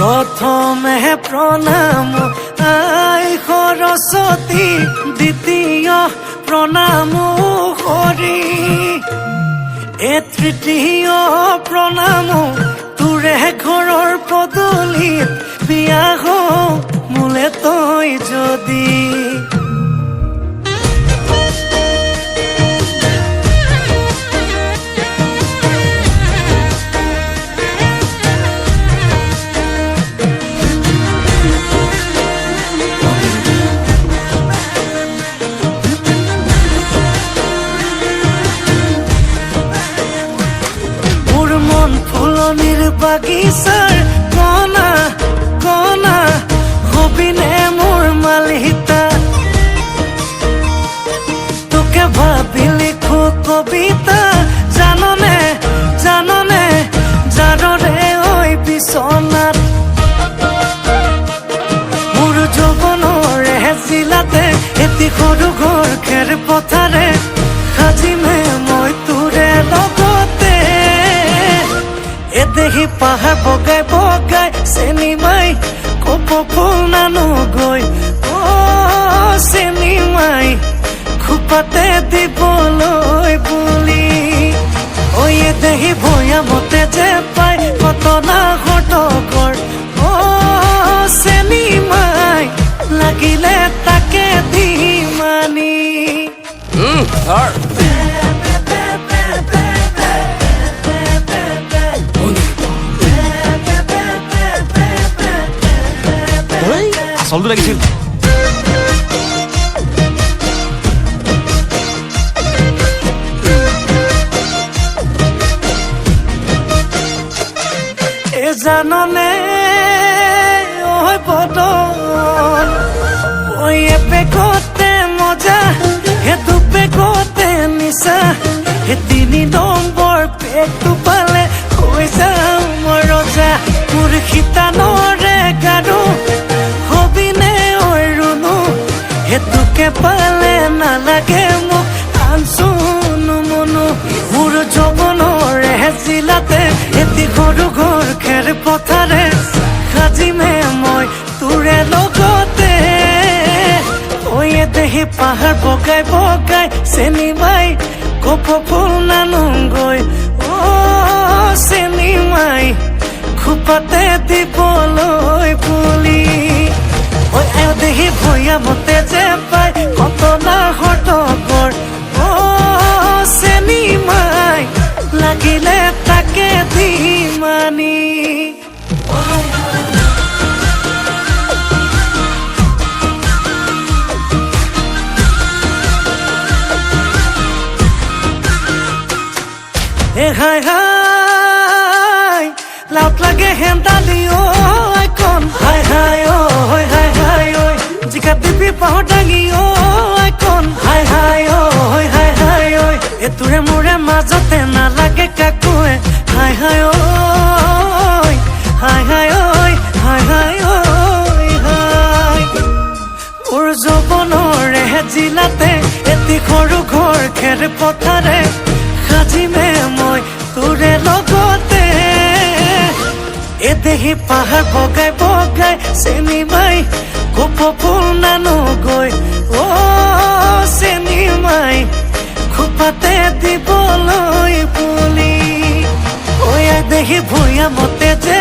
প্ৰথমে প্ৰণাম আই সৰস্বতী, দ্বিতীয় প্ৰণাম হৰি, এ তৃতীয় প্ৰণাম তোৰে ঘৰৰ পদূলিত, বিয়া হওঁ মোলে তই যদি। ফুলনিৰ বাগিচাৰ কণা কণা হবিনে মোৰ মালিতা, তোকে ভাবি লিখো কবিতা, জাননে জাননে জানৰে ঐ বিচনাত, মোৰ যৌৱনৰে জিলাতে এটি সৰু ঘৰ খেৰ পথাৰে, সাজিমে মই তোৰে লগতে, দেহি পাহাৰ বগাই বগাই চেনিমাই কপ ফুল নানো গৈ, অ চেনিমাই খোপাতে দিবলৈ বুলি, ঐ দেহি ভৈয়ামতে যে পাই কটনা ঘটকৰ, অ চেনিমাই লাগিলে তাকে দি মানি। আচলটো লাগিছিল। এ জাননে ঐ বদন, ঐ এপেকতে মজা, হে দুপেকতে নিচা, হে 3 নম্বৰ পেকটো পালে হৈ যাওঁ মই ৰজা, মোৰ শীতানৰে গাৰু হেতুকে পালে নালাগে মোক আনচুনো মনো, মোৰ যৌৱনৰে জিলাতে এটি সৰু ঘৰ খেৰ পথাৰে, সাজিমে মই তোৰে লগতে, ঐ দেহি পাহাৰ বগাই বগাই চেনিমাই কপ ফুল নানোগৈ, অ চেনিমাই খোপাতে দিবলৈ বুলি, ঐ দেহি ভৈয়ামতে যে পাই কটনা ঘটকৰ, অ চেনিমাই লাগিলে তাকে দি মানি। এ হাই হাই লাউত লাগে হেন্দালি ঐ কণ, হাই হাই ঐ হাই হাই ঐ জিকা দিবি পাহ ডাঙি ঐ কণ, হাই হাই ঐ হাই হাই ঐ এটোৰে মোৰে মাজতে নালাগে কাকোৱে, হাই হাই ঐ হাই হাই ঐ হাই হাই ঐ হাই, মোৰ যৌৱনৰে জিলাতে এটি সৰু ঘৰ খেৰ পথাৰে, সাজিমে মই তোৰে লগতে, এ দেহি পাহাৰ বগাই বগাই চেনিমাই কপ ফুল নানোগৈ, অ চেনিমাই খোপাতে দিবলৈ বুলি, ঐ দেহি ভৈয়ামতে যে